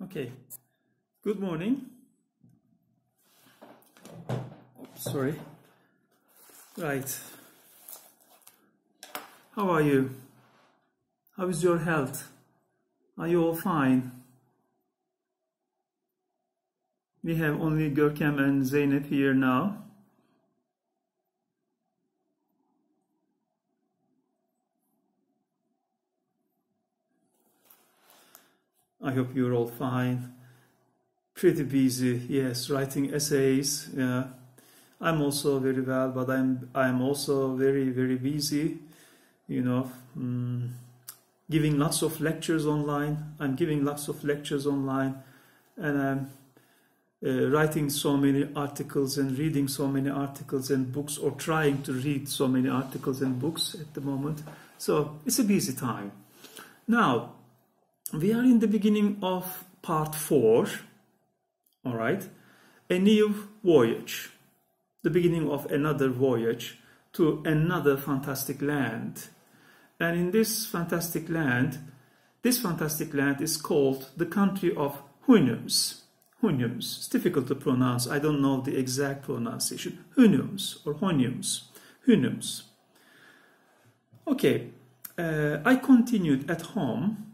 Okay, good morning. Sorry. Right. How are you? How is your health? Are you all fine? We have only Görkem and Zeynep here now. I hope you're all fine. Pretty busy, yes, writing essays. Yeah, I'm also very well, but I'm also very busy. You know, giving lots of lectures online. I'm giving lots of lectures online, and I'm writing so many articles and reading so many articles and books, or trying to read so many articles and books at the moment. So it's a busy time. Now, we are in the beginning of part 4, all right? A new voyage, the beginning of another voyage to another fantastic land. And in this fantastic land is called the country of Hunyums. Hunyums, it's difficult to pronounce, I don't know the exact pronunciation. Hunyums or Hunyums, Hunyums. Okay, I continued at home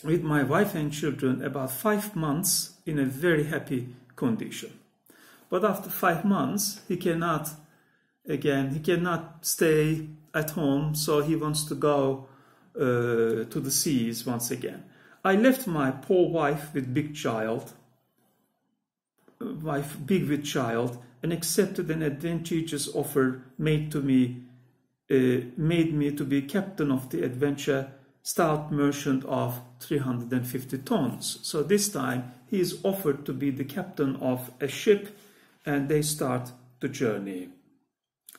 with my wife and children about 5 months in a very happy condition. But after 5 months, he cannot stay at home, so he wants to go to the seas once again. I left my poor wife with child, and accepted an advantageous offer made me to be captain of the Adventure, stout merchant of 350 tons. So this time he is offered to be the captain of a ship, and they start the journey.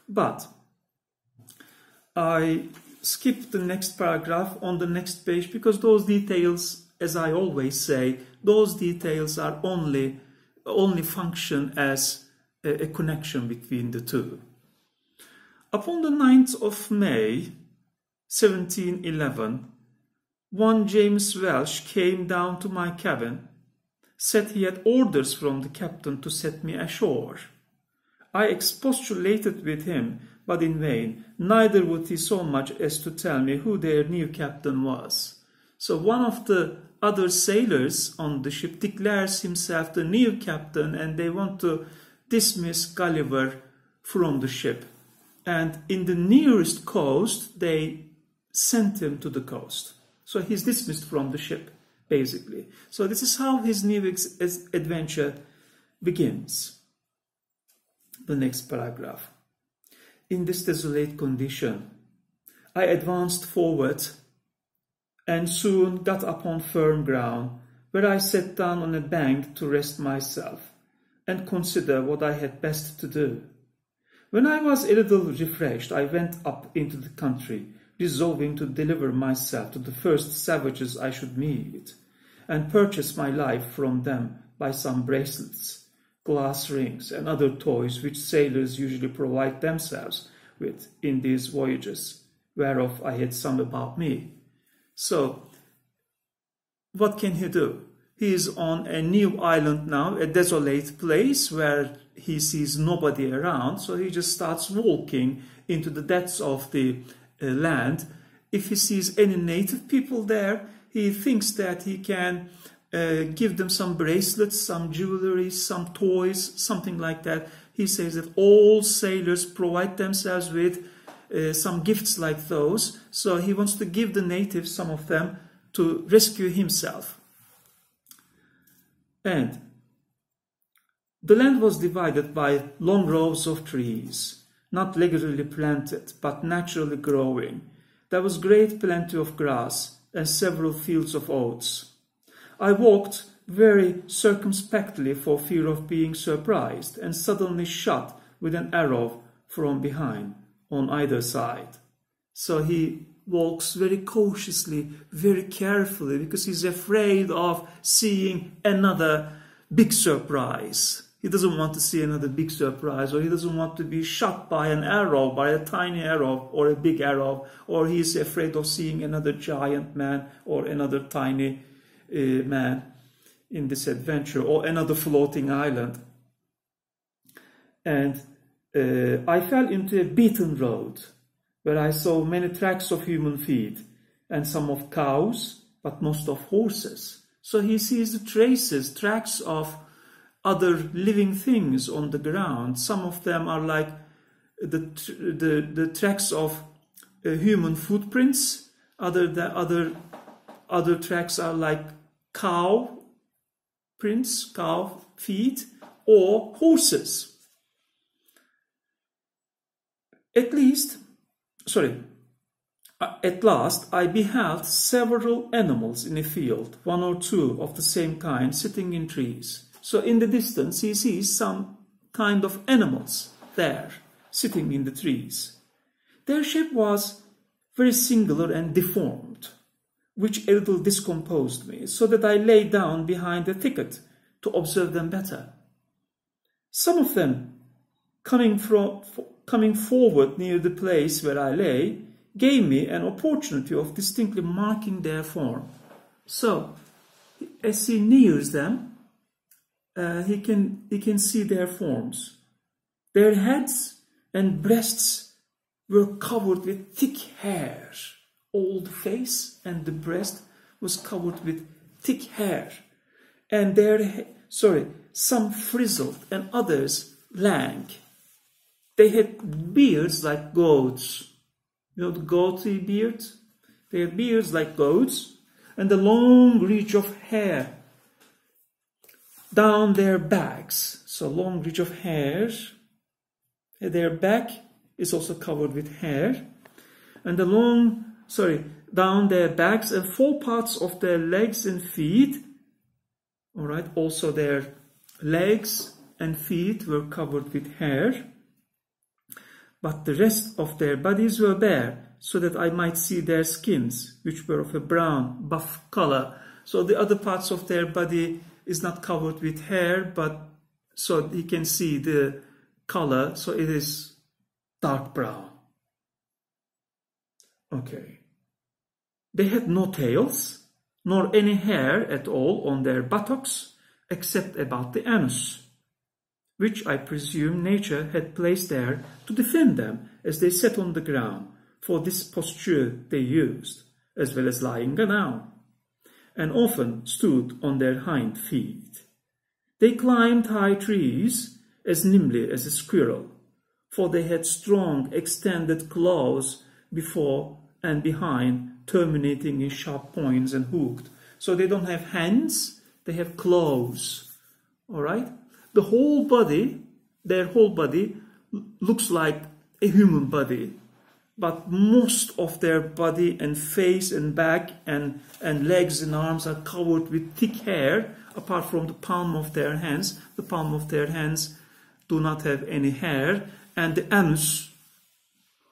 But I skipped the next paragraph on the next page because those details, as I always say, those details are only function as a connection between the two. Upon the 9th of May, 1711, one James Welsh came down to my cabin, said he had orders from the captain to set me ashore. I expostulated with him, but in vain, neither would he so much as to tell me who their new captain was. So one of the other sailors on the ship declares himself the new captain, and they want to dismiss Gulliver from the ship. And in the nearest coast, they sent him to the coast. So he's dismissed from the ship, basically. So this is how his new adventure begins. The next paragraph. In this desolate condition, I advanced forward and soon got upon firm ground, where I sat down on a bank to rest myself and consider what I had best to do. When I was a little refreshed, I went up into the country, resolving to deliver myself to the first savages I should meet, and purchase my life from them by some bracelets, glass rings, and other toys which sailors usually provide themselves with in these voyages, whereof I had some about me. So, what can he do? He is on a new island now, a desolate place where he sees nobody around, so he just starts walking into the depths of the land. If he sees any native people there, he thinks that he can give them some bracelets, some jewelry, some toys, something like that. He says that all sailors provide themselves with some gifts like those, so he wants to give the natives some of them to rescue himself. And the land was divided by long rows of trees, not regularly planted, but naturally growing. There was great plenty of grass and several fields of oats. I walked very circumspectly for fear of being surprised, and suddenly shot with an arrow from behind on either side. So he walks very cautiously, very carefully, because he's afraid of seeing another big surprise. He doesn't want to see another big surprise, or he doesn't want to be shot by an arrow, by a tiny arrow or a big arrow, or he's afraid of seeing another giant man or another tiny man. in this adventure, or another floating island. And I fell into a beaten road where I saw many tracks of human feet and some of cows, but most of horses. So he sees the tracks of other living things on the ground. Some of them are like the tracks of human footprints. Other tracks are like cow prints, cow feet, or horses. At last, I beheld several animals in a field, one or two of the same kind, sitting in trees. So in the distance, he sees some kind of animals there, sitting in the trees. Their shape was very singular and deformed, which a little discomposed me, so that I lay down behind a thicket to observe them better. Some of them, coming forward near the place where I lay, gave me an opportunity of distinctly marking their form. So, as he nears them, he can see their forms. Their heads and breasts were covered with thick hair. All the face and the breast was covered with thick hair. And some frizzled and others lank. They had beards like goats. You know the goatee beard? They had beards like goats, and a long reach of hair down their backs. So long reach of hair. Their back is also covered with hair. And down their backs, and 4 parts of their legs and feet. All right, also their legs and feet were covered with hair. But the rest of their bodies were bare, so that I might see their skins, which were of a brown, buff color. So the other parts of their body is not covered with hair, but so he can see the color, so it is dark brown. Okay. They had no tails, nor any hair at all on their buttocks, except about the anus, which I presume nature had placed there to defend them as they sat on the ground, for this posture they used, as well as lying down, and often stood on their hind feet. They climbed high trees as nimbly as a squirrel, for they had strong extended claws before and behind, terminating in sharp points and hooked. So they don't have hands, they have claws, all right? Their whole body looks like a human body, but most of their body and face and back and legs and arms are covered with thick hair, apart from the palm of their hands. The palm of their hands do not have any hair, and the anus,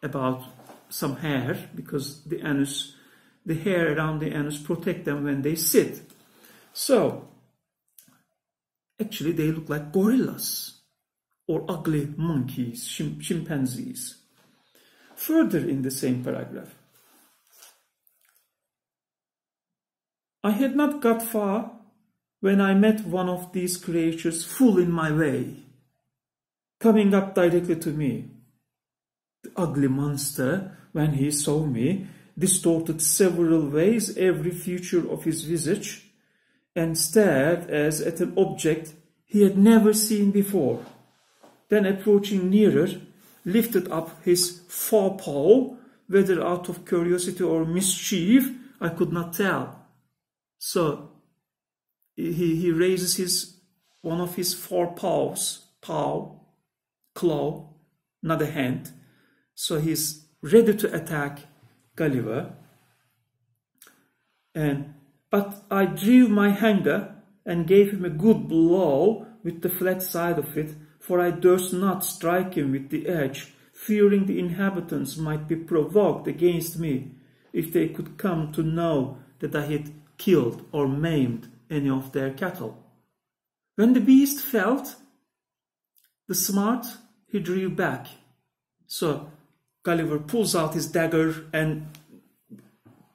about some hair, because the hair around the anus protect them when they sit. So, actually, they look like gorillas or ugly monkeys, chimpanzees. Further in the same paragraph, I had not got far when I met one of these creatures full in my way, coming up directly to me. The ugly monster, when he saw me, distorted several ways every feature of his visage, and stared as at an object he had never seen before. Then approaching nearer, lifted up his forepaw, whether out of curiosity or mischief, I could not tell. So he raises one of his forepaws, claw, not a hand. So he's ready to attack Gulliver. But I drew my hanger and gave him a good blow with the flat side of it, for I durst not strike him with the edge, fearing the inhabitants might be provoked against me if they could come to know that I had killed or maimed any of their cattle. When the beast felt the smart, he drew back. So Gulliver pulls out his dagger and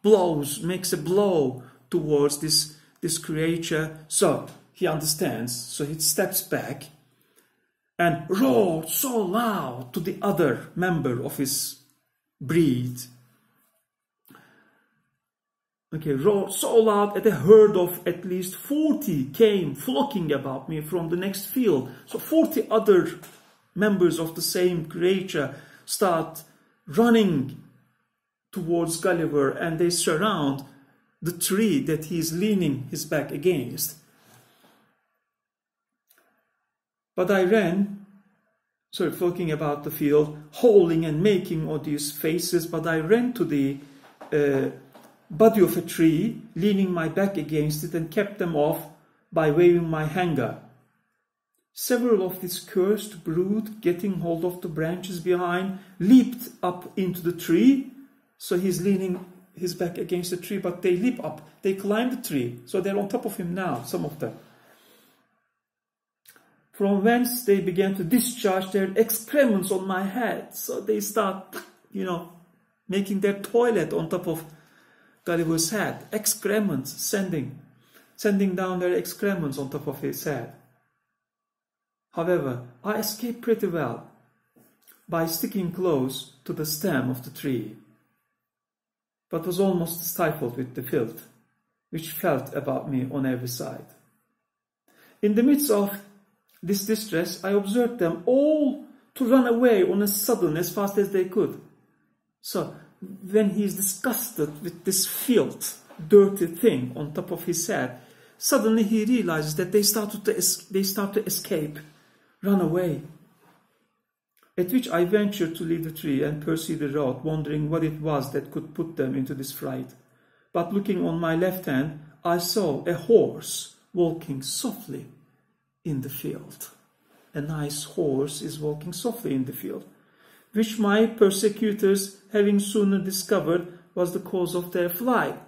makes a blow towards this this creature. So he understands, so he steps back and roared so loud to the other member of his breed. Okay, roared so loud that a herd of at least 40 came flocking about me from the next field. So 40 other members of the same creature start running towards Gulliver, and they surround the tree that he is leaning his back against. But I ran, talking about the field, howling and making odious faces, but I ran to the body of a tree, leaning my back against it, and kept them off by waving my hanger. Several of this cursed brood, getting hold of the branches behind, leaped up into the tree. So he's leaning his back against the tree, but they leap up. They climb the tree. So they're on top of him now, some of them. From whence they began to discharge their excrements on my head. So they start, making their toilet on top of Gulliver's head. Excrements, sending down their excrements on top of his head. However, I escaped pretty well by sticking close to the stem of the tree, but was almost stifled with the filth, which felt about me on every side. In the midst of this distress, I observed them all to run away on a sudden as fast as they could. So, when he is disgusted with this filth, dirty thing on top of his head, suddenly he realizes that they start to escape, run away. At which I ventured to leave the tree and pursue the road, wondering what it was that could put them into this fright. But looking on my left hand, I saw a horse walking softly in the field. A nice horse is walking softly in the field, which my persecutors, having sooner discovered, was the cause of their flight.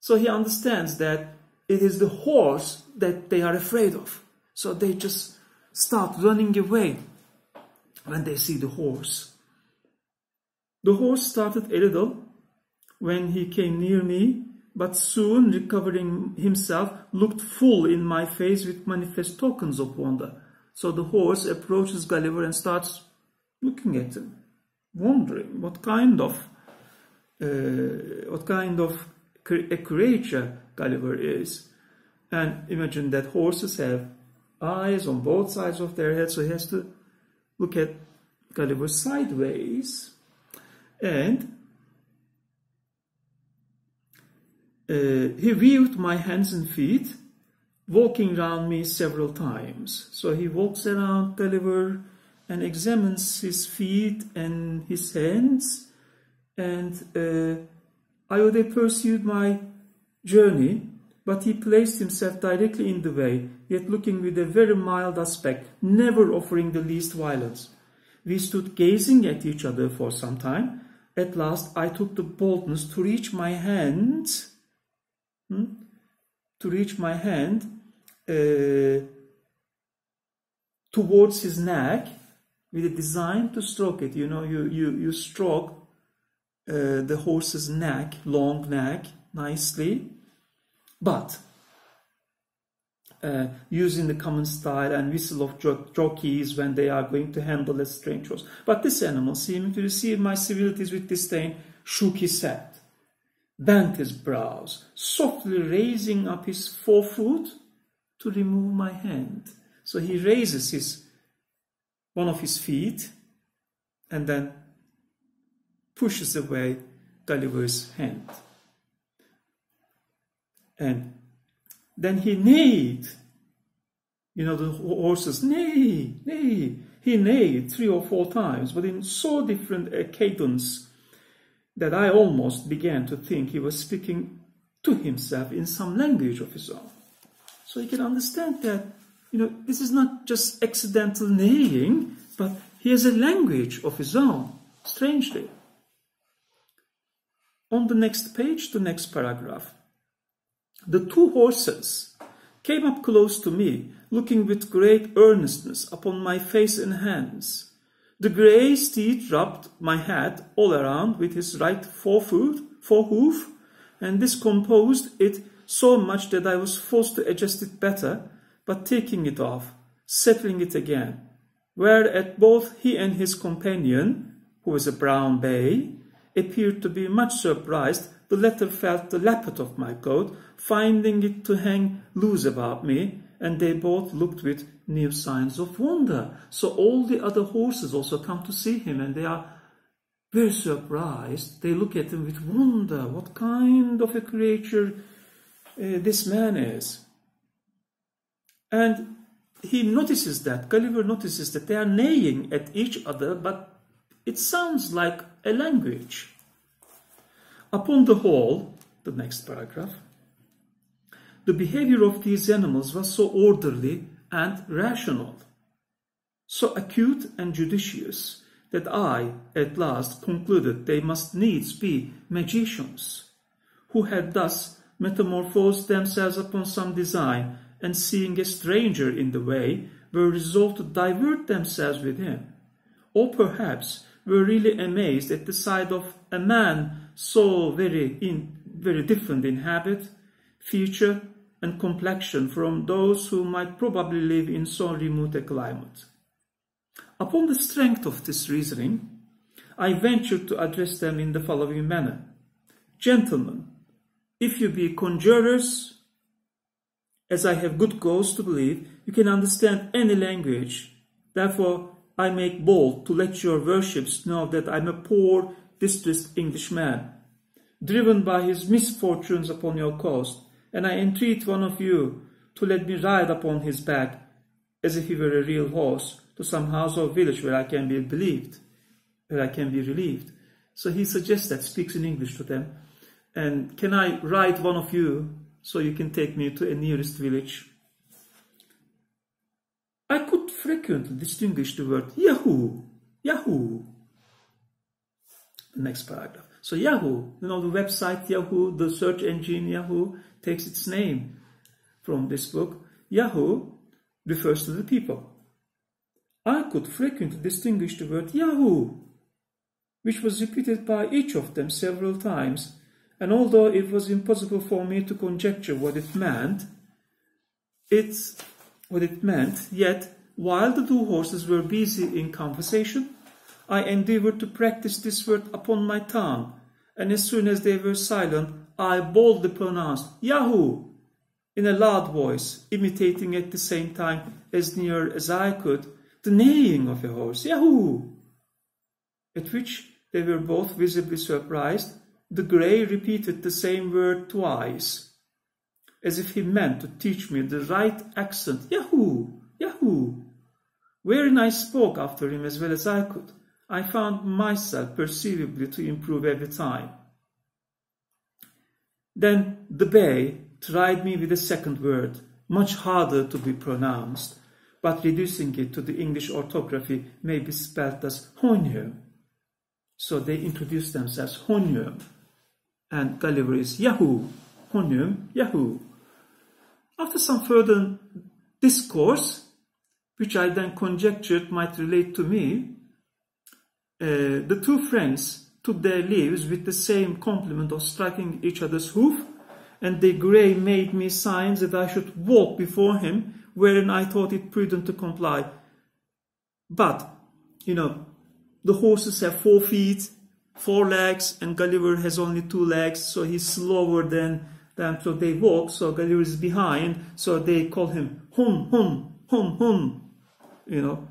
So he understands that it is the horse that they are afraid of. So they just start running away when they see the horse. The horse started a little when he came near me, but soon, recovering himself, looked full in my face with manifest tokens of wonder. So the horse approaches Gulliver and starts looking at him, wondering what kind of a creature Gulliver is. And imagine that horses have eyes on both sides of their head, so he has to look at Gulliver sideways. And he viewed my hands and feet, walking round me several times. So he walks around Gulliver and examines his feet and his hands. And Iode pursued my journey, but he placed himself directly in the way, yet looking with a very mild aspect, never offering the least violence. We stood gazing at each other for some time. At last I took the boldness to reach my hand, towards his neck, with a design to stroke it. You stroke the horse's neck, long neck, nicely, but using the common style and whistle of jockeys when they are going to handle a strange horse. But this animal, seeming to receive my civilities with disdain, shook his head, bent his brows, softly raising up his forefoot to remove my hand. So he raises one of his feet and then pushes away Gulliver's hand. And then he neighed. The horses neigh, neigh. He neighed 3 or 4 times, but in so different a cadence that I almost began to think he was speaking to himself in some language of his own. So you can understand that, this is not just accidental neighing, but he has a language of his own, strangely. On the next page, the next paragraph. The 2 horses came up close to me, looking with great earnestness upon my face and hands. The grey steed rubbed my head all around with his right forehoof, and discomposed it so much that I was forced to adjust it better, but taking it off, settling it again, whereat both he and his companion, who was a brown bay, appeared to be much surprised. The latter felt the lappet of my coat, finding it to hang loose about me, and they both looked with new signs of wonder. So all the other horses also come to see him, and they are very surprised. They look at him with wonder. What kind of a creature this man is? And he notices that, Gulliver notices that they are neighing at each other, but it sounds like a language. Upon the whole, the next paragraph, the behavior of these animals was so orderly and rational, so acute and judicious, that I, at last, concluded they must needs be magicians, who had thus metamorphosed themselves upon some design, and seeing a stranger in the way, were resolved to divert themselves with him, or perhaps were really amazed at the sight of a man so very different in habit, feature, and complexion from those who might probably live in so remote a climate. Upon the strength of this reasoning, I ventured to address them in the following manner: Gentlemen, if you be conjurers, as I have good cause to believe, you can understand any language. Therefore, I make bold to let your worships know that I am a poor, distressed Englishman, driven by his misfortunes upon your coast, and I entreat one of you to let me ride upon his back, as if he were a real horse, to some house or village where I can be relieved. So he suggests that, speaks in English to them, and can I ride one of you so you can take me to a nearest village? I could frequently distinguish the word Yahoo, Yahoo. The next paragraph. So Yahoo, the website Yahoo, the search engine Yahoo, takes its name from this book. Yahoo refers to the people. I could frequently distinguish the word Yahoo, which was repeated by each of them several times, and although it was impossible for me to conjecture what it meant, yet while the two horses were busy in conversation, I endeavored to practice this word upon my tongue, and as soon as they were silent, I boldly pronounced Yahoo in a loud voice, imitating at the same time, as near as I could, the neighing of a horse, Yahoo! At which they were both visibly surprised. The grey repeated the same word twice, as if he meant to teach me the right accent, Yahoo! Yahoo! Wherein I spoke after him as well as I could. I found myself perceivably to improve every time. Then the bay tried me with a second word, much harder to be pronounced, but reducing it to the English orthography may be spelled as Honium. So they introduced themselves, Honium, and Gulliver is Yahoo, Honium, Yahoo. After some further discourse, which I then conjectured might relate to me, the two friends took their leaves with the same compliment of striking each other's hoof, and the grey made me signs that I should walk before him, wherein I thought it prudent to comply. But, the horses have 4 feet, 4 legs, and Gulliver has only 2 legs, so he's slower than them, so they walk, so Gulliver is behind, so they call him Hun, Hun, Hun, Hun.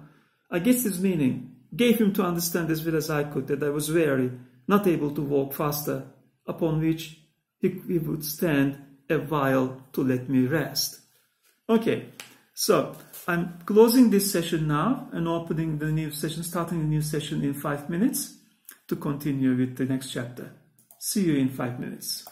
I guess his meaning gave him to understand as well as I could that I was weary, not able to walk faster, upon which he would stand a while to let me rest. Okay, so I'm closing this session now and opening the new session, starting the new session in 5 minutes to continue with the next chapter. See you in 5 minutes.